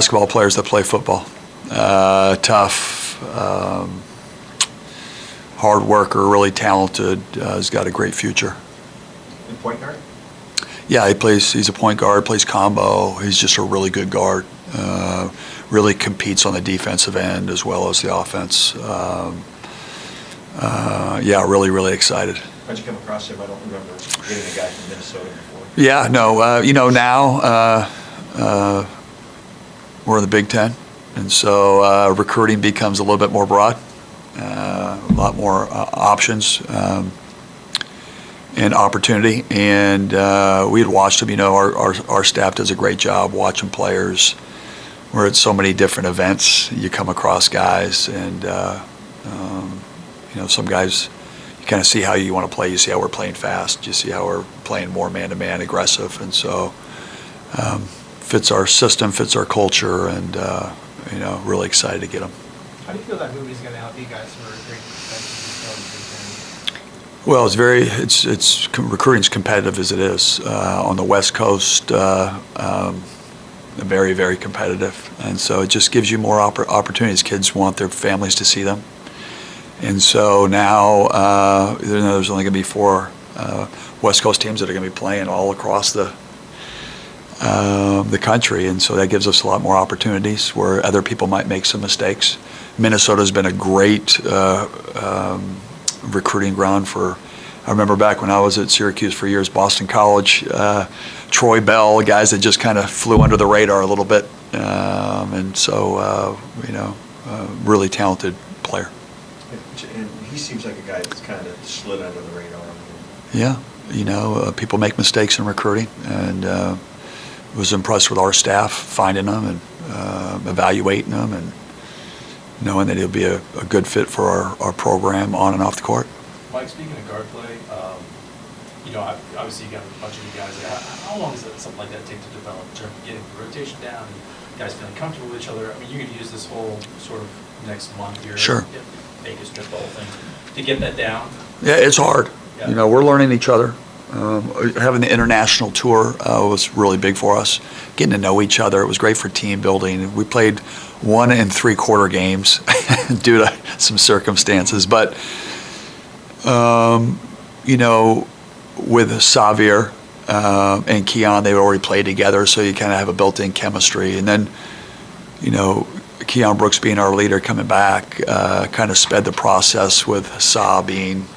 basketball players that play football. Tough, hard worker, really talented, has got a great future. And point guard? Yeah, he's a point guard, plays combo. He's just a really good guard. Really competes on the defensive end as well as the offense. Yeah, really, really excited. How'd you come across him? I don't remember getting a guy from Minnesota before. Yeah, no, now we're in the Big Ten, and so recruiting becomes a little bit more broad, a lot more options and opportunity. And we had watched them. Our staff does a great job watching players. We're at so many different events. You come across guys, and some guys, you kind of see how you want to play. You see how we're playing fast. You see how we're playing more man-to-man, aggressive, and so fits our system, fits our culture, and really excited to get them. How do you feel that movie is going to help you guys for recruiting? Well, it's recruiting's competitive as it is on the West Coast. Very, very competitive, and so it just gives you more opportunities. Kids want their families to see them, and so now there's only going to be 4 West Coast teams that are going to be playing all across the country, and so that gives us a lot more opportunities where other people might make some mistakes. Minnesota's been a great recruiting ground for. I remember back when I was at Syracuse for years, Boston College, Troy Bell, guys that just kind of flew under the radar a little bit, and so really talented player. And he seems like a guy that's kind of slid under the radar. Yeah, people make mistakes in recruiting, and was impressed with our staff finding them and evaluating them and knowing that he'll be a good fit for our program on and off the court. Mike, speaking of guard play, obviously you got a bunch of you guys. How long does something like that take to develop in terms of getting the rotation down and guys feeling comfortable with each other? I mean, you're going to use this whole sort of next month here. Sure. Vegas trip, the whole thing, to get that down. Yeah, it's hard. Yeah. We're learning each other. Having the international tour was really big for us. Getting to know each other, it was great for team building. We played 1 3/4 games due to some circumstances, but with Xavier and Keon, they already played together, so you kind of have a built-in chemistry. And then, Keon Brooks being our leader coming back kind of sped the process with Sa being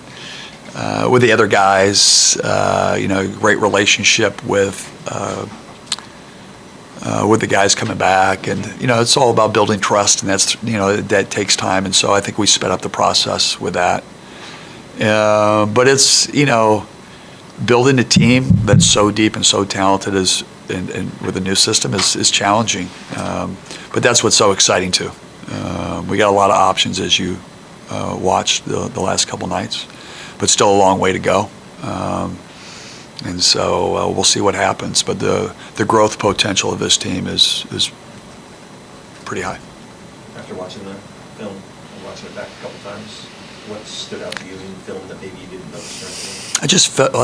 with the other guys. Great relationship with the guys coming back, and it's all about building trust, and that's that takes time. And so I think we sped up the process with that. But it's building a team that's so deep and so talented and with a new system is challenging. But that's what's so exciting too. We got a lot of options as you watched the last couple nights, but still a long way to go. And so we'll see what happens. But the growth potential of this team is pretty high. After watching the film and watching it back a couple times, what stood out to you in the film that maybe you didn't notice or anything? I just felt,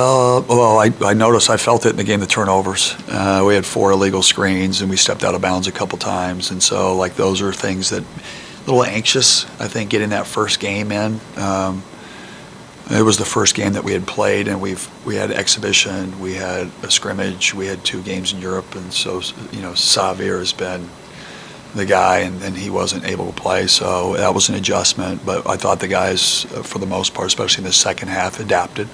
I noticed, I felt it in the game, the turnovers. We had 4 illegal screens, and we stepped out of bounds a couple times. And so, those are things that, a little anxious, I think, getting that first game in. It was the first game that we had played, and we had exhibition, we had a scrimmage, we had 2 games in Europe, and so, Xavier has been the guy, and he wasn't able to play, so that was an adjustment. But I thought the guys, for the most part, especially in the second half, adapted,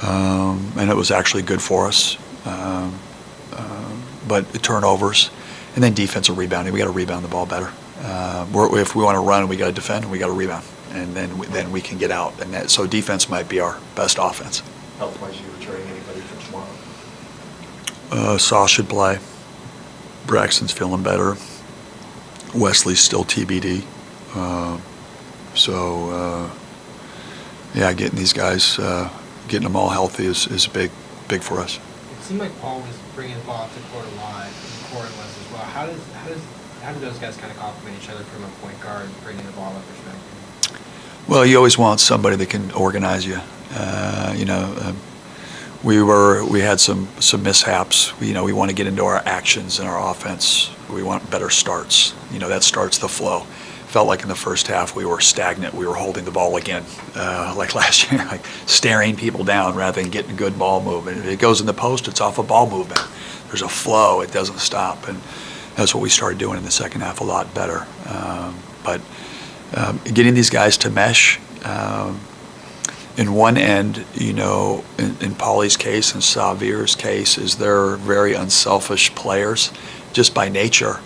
and it was actually good for us. But the turnovers, and then defensive rebounding, we got to rebound the ball better. If we want to run, we got to defend, we got to rebound, and then we can get out. And so defense might be our best offense. Health-wise, you returning anybody for tomorrow? Saw should play. Braxton's feeling better. Wesley's still TBD. Getting these guys, getting them all healthy is big for us. It seemed like Paul was bringing the ball up to court a lot, and Corey was as well. How do those guys kind of complement each other from a point guard bringing the ball up perspective? Well, you always want somebody that can organize you. We had some mishaps. We want to get into our actions and our offense We want better starts. That starts the flow. Felt like in the first half we were stagnant. We were holding the ball again, like last year, like staring people down rather than getting good ball movement. If it goes in the post, it's off a ball movement. There's a flow. It doesn't stop. And that's what we started doing in the second half a lot better. But getting these guys to mesh, in one end, in Paulie's case and Savir's case, is they're very unselfish players just by nature.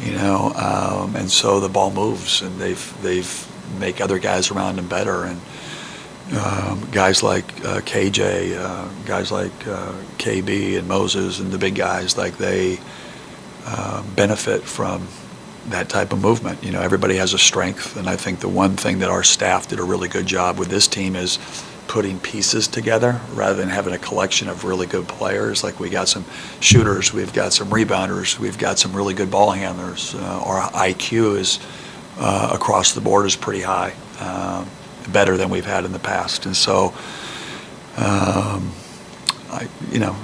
And so the ball moves, and they've make other guys around them better, and guys like KJ, guys like KB and Moses, and the big guys, like they benefit from that type of movement. Everybody has a strength, and I think the one thing that our staff did a really good job with this team is putting pieces together rather than having a collection of really good players. Like we got some shooters, we've got some rebounders, we've got some really good ball handlers. Our IQ is across the board is pretty high, better than we've had in the past. And so,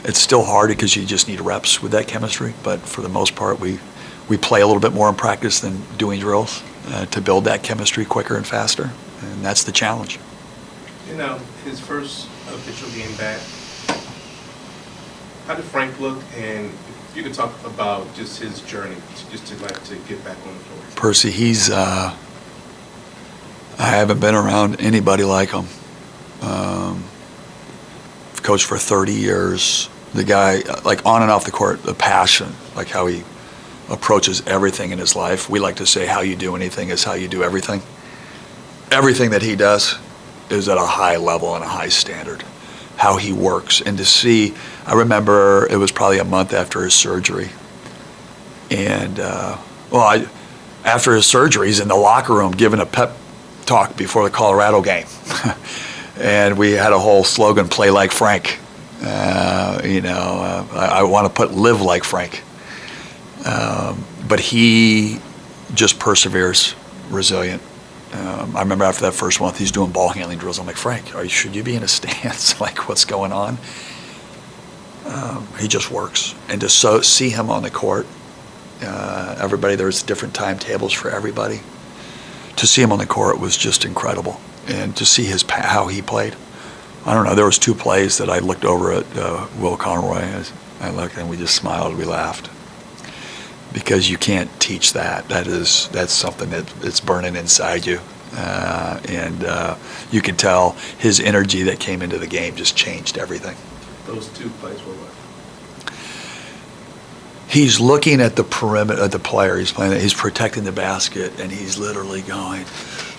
it's still hard because you just need reps with that chemistry. But for the most part, we play a little bit more in practice than doing drills to build that chemistry quicker and faster, and that's the challenge. His first official game back, how did Frank look? And if you could talk about just his journey, just to get back on the floor. Percy, he's, I haven't been around anybody like him. I've coached for 30 years. The guy, like on and off the court, the passion, like how he approaches everything in his life. We like to say how you do anything is how you do everything. Everything that he does is at a high level and a high standard. How he works. And to see, I remember it was probably a month after his surgery. And, after his surgery, he's in the locker room giving a pep talk before the Colorado game. And we had a whole slogan, play like Frank. I want to put live like Frank. But he just perseveres, resilient. I remember after that first month, he's doing ball handling drills. I'm like, Frank, should you be in a stance? Like, what's going on? He just works. And to see him on the court, everybody, there's different timetables for everybody. To see him on the court was just incredible. And to see how he played. I don't know, there was two plays that I looked over at Will Conroy. I looked and we just smiled, we laughed. Because you can't teach that. That's something that's burning inside you. And you can tell his energy that came into the game just changed everything. Those two plays were what? He's looking at the perimeter, at the player he's playing, he's protecting the basket, and he's literally going,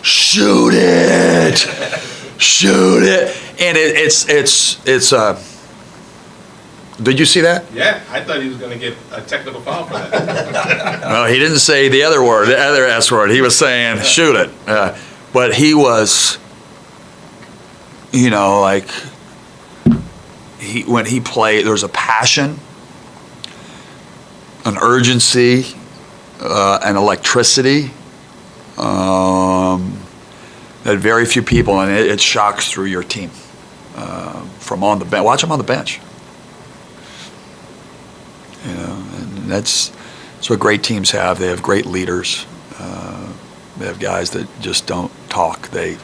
shoot it! Shoot it! And it's did you see that? Yeah, I thought he was going to get a technical foul for that. Well, he didn't say the other word, the other S word. He was saying, shoot it. But he was, when he played, there was a passion, an urgency, an electricity that very few people, and it shocks through your team from on the bench. Watch him on the bench. And that's what great teams have. They have great leaders. They have guys that just don't talk. They,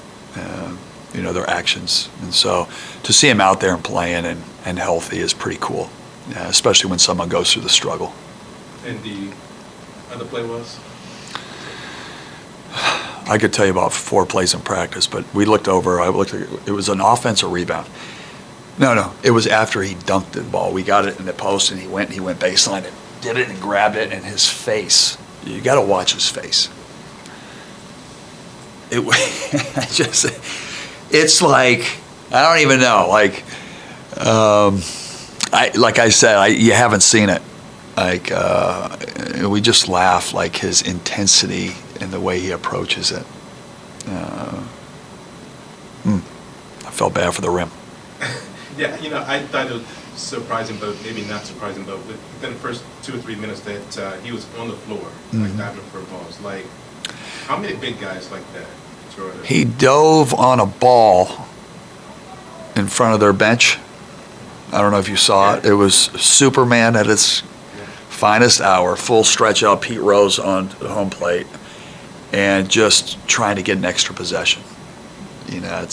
their actions. And so to see him out there and playing and healthy is pretty cool, especially when someone goes through the struggle. And the other play was? I could tell you about 4 plays in practice, but it was an offensive rebound. No, it was after he dunked the ball. We got it in the post, and he went baseline and did it and grabbed it, and his face, you got to watch his face. It's like, I don't even know, I said, you haven't seen it. We just laugh, his intensity and the way he approaches it. I felt bad for the rim. Yeah, I thought it was surprising, but maybe not surprising, but within the first 2 or 3 minutes that he was on the floor, diving for balls. How many big guys like that? He dove on a ball in front of their bench. I don't know if you saw it. It was Superman at its finest hour, full stretch out Pete Rose on the home plate, and just trying to get an extra possession. You know,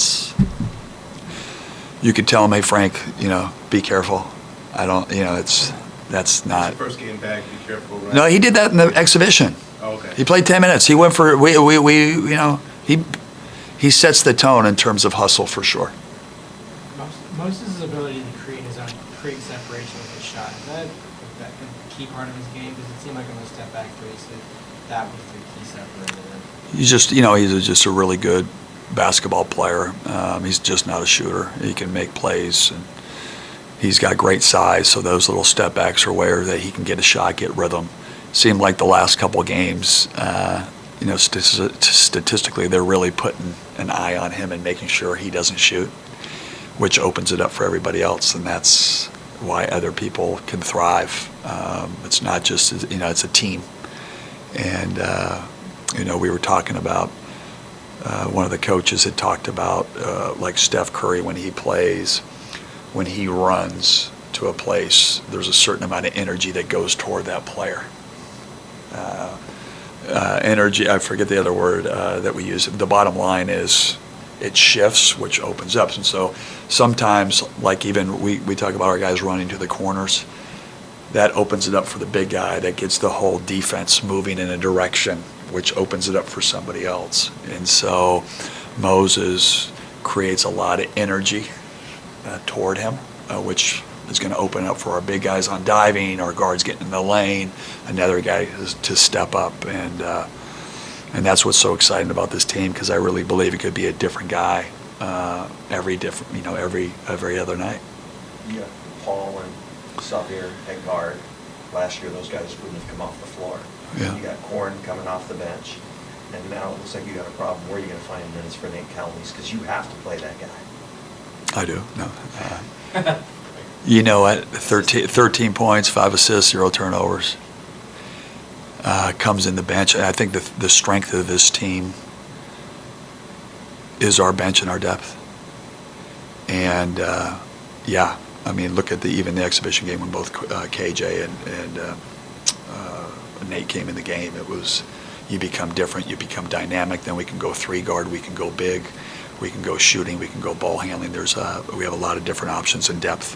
you could tell him, hey, Frank, you know, be careful. I don't, you know, that's not. First game back, be careful, right? No, he did that in the exhibition. Oh, okay. He played 10 minutes. He went for, you know, he sets the tone in terms of hustle for sure. Moses' ability to create separation with his shot, is that a key part of his game? Because it seemed like on those step back threes that was the key separator. He's just, you know, he's just a really good basketball player. He's just not a shooter. He can make plays, and he's got great size, so those little step backs are where that he can get a shot, get rhythm. Seemed like the last couple of games, you know, statistically, they're really putting an eye on him and making sure he doesn't shoot, which opens it up for everybody else, and that's why other people can thrive. It's not just, you know, it's a team. And, you know, we were talking about, one of the coaches had talked about, like Steph Curry when he plays, when he runs to a place, there's a certain amount of energy that goes toward that player. Energy, I forget the other word that we use. The bottom line is it shifts, which opens up. And so sometimes, like even we talk about our guys running to the corners, that opens it up for the big guy. That gets the whole defense moving in a direction, which opens it up for somebody else. And so Moses creates a lot of energy toward him, which is going to open up for our big guys on diving, our guards getting in the lane, another guy to step up. And that's what's so exciting about this team, because I really believe it could be a different guy every other night. Yeah, Paul and Xavier at guard. Last year, those guys wouldn't have come off the floor. Yeah. You got Korn coming off the bench, and now it looks like you got a problem. Where are you going to find minutes for Nate Cowley's? Because you have to play that guy. I do. No. You know what? 13 points, 5 assists, 0 turnovers. Comes in the bench. And I think the strength of this team is our bench and our depth. And yeah, I mean, look at even the exhibition game when both KJ and Nate came in the game. It was, you become different, you become dynamic. Then we can go 3 guard, we can go big, we can go shooting, we can go ball handling. We have a lot of different options in depth.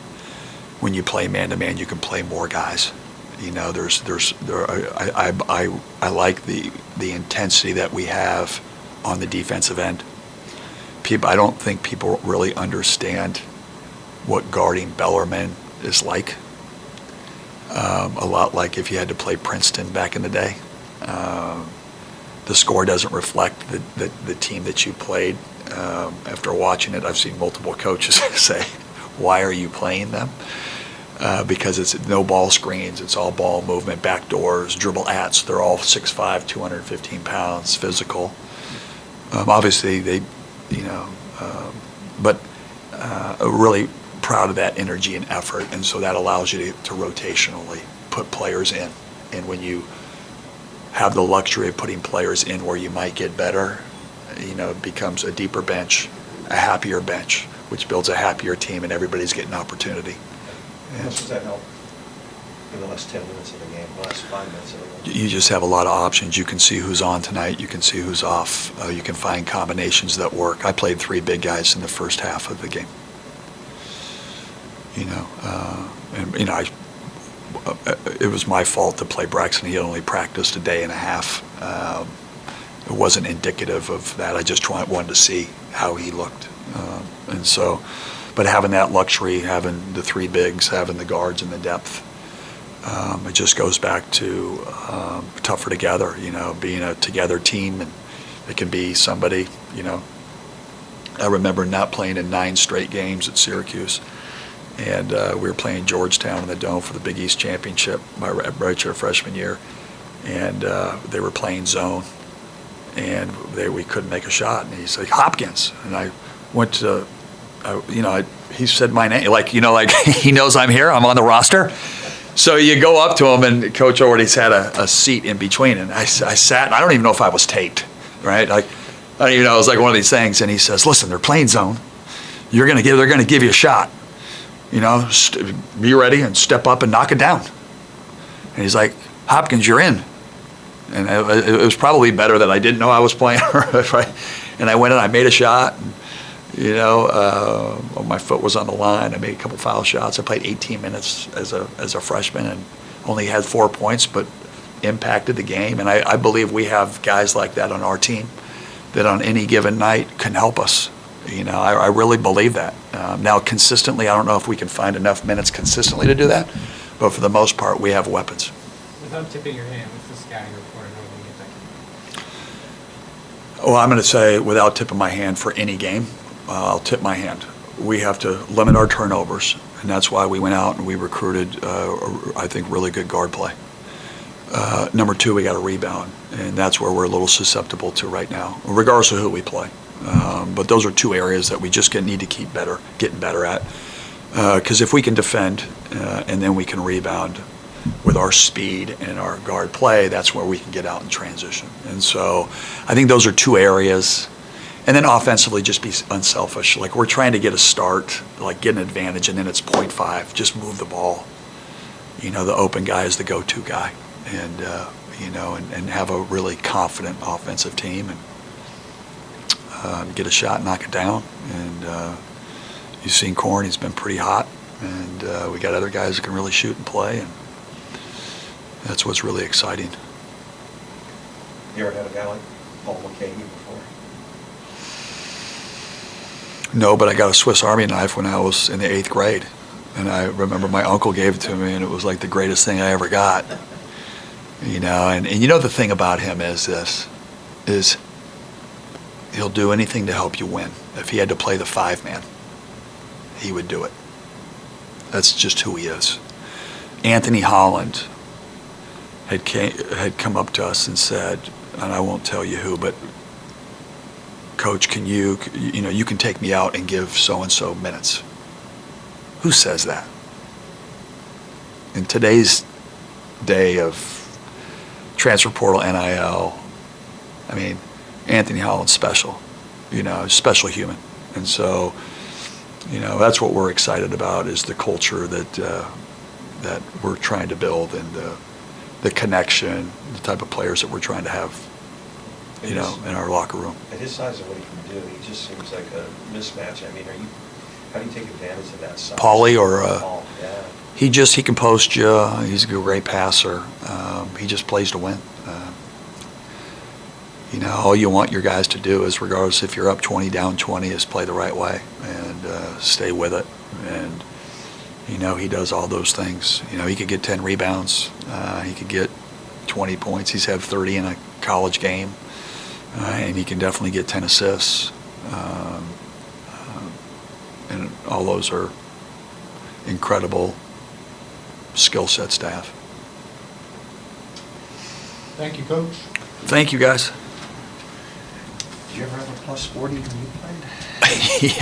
When you play man to man, you can play more guys. You know, I like the intensity that we have on the defensive end. I don't think people really understand what guarding Bellarmine is like. A lot like if you had to play Princeton back in the day. The score doesn't reflect the team that you played. After watching it, I've seen multiple coaches say, why are you playing them? Because it's no ball screens, it's all ball movement, back doors, dribble ats. They're all 6'5", 215 pounds, physical. Obviously, they, you know, but really proud of that energy and effort, and so that allows you to rotationally put players in. And when you have the luxury of putting players in where you might get better, you know, it becomes a deeper bench, a happier bench, which builds a happier team, and everybody's getting opportunity. How much does that help in the last 10 minutes of the game, the last 5 minutes of the game? You just have a lot of options. You can see who's on tonight. You can see who's off. You can find combinations that work. I played 3 big guys in the first half of the game. You know, and you know, it was my fault to play Braxton. He had only practiced a day and a half. It wasn't indicative of that. I just wanted to see how he looked, and so. But having that luxury, having the 3 bigs, having the guards and the depth, it just goes back to tougher together, you know, being a together team. And it can be somebody, you know. I remember not playing in 9 straight games at Syracuse. And we were playing Georgetown in the Dome for the Big East Championship my redshirt freshman year. And they were playing zone. And we couldn't make a shot. And he said, Hopkins. And I went to... you know, he said my name, like, you know, like he knows I'm here, I'm on the roster. So you go up to him, and Coach already's had a seat in between, and I sat, and I don't even know if I was taped, right? Like, you know, it was like one of these things, and he says, listen, they're playing zone. They're going to give you a shot. You know, be ready and step up and knock it down. And he's like, Hopkins, you're in. And it was probably better that I didn't know I was playing. And I went in, I made a shot. And, you know, my foot was on the line. I made a couple foul shots. I played 18 minutes as a freshman and only had 4 points, but impacted the game. And I believe we have guys like that on our team that on any given night can help us. You know, I really believe that. Now, consistently, I don't know if we can find enough minutes consistently to do that, but for the most part, we have weapons. Without tipping your hand, what's the scouting report of Northern Kentucky? Well, I'm going to say without tipping my hand for any game, I'll tip my hand. We have to limit our turnovers, and that's why we went out and we recruited, I think, really good guard play. Number two, we got to rebound, and that's where we're a little susceptible to right now, regardless of who we play. But those are two areas that we just need to keep getting better at. Because if we can defend and then we can rebound with our speed and our guard play, that's where we can get out and transition. And so I think those are two areas. And then offensively, just be unselfish. Like we're trying to get a start, like get an advantage, and then it's 0.5. Just move the ball. You know, the open guy is the go-to guy. And, you know, and have a really confident offensive team and get a shot, knock it down. And you've seen Corn, he's been pretty hot. And we got other guys that can really shoot and play. And that's what's really exciting. You ever had a guy like Paul McCahey before? No, but I got a Swiss Army knife when I was in the 8th grade. And I remember my uncle gave it to me, and it was like the greatest thing I ever got. You know, and you know the thing about him is he'll do anything to help you win. If he had to play the 5-man, he would do it. That's just who he is. Anthony Holland had come up to us and said, and I won't tell you who, but Coach, can you can take me out and give so-and-so minutes. Who says that? In today's day of transfer portal, NIL, I mean, Anthony Holland's special, you know, special human. And so, you know, that's what we're excited about is the culture that we're trying to build and the connection, the type of players that we're trying to have, you know, in our locker room. At his size and what he can do, he just seems like a mismatch. I mean, how do you take advantage of that size? Paulie or Paul, yeah. he can post you. He's a great passer. He just plays to win. You know, all you want your guys to do is, regardless if you're up 20, down 20, is play the right way and stay with it. And, you know, he does all those things. You know, he could get 10 rebounds. He could get 20 points. He's had 30 in a college game. And he can definitely get 10 assists. And all those are incredible skill sets to have. Thank you, Coach. Thank you, guys. Did you ever have a +40 when you played? Yeah.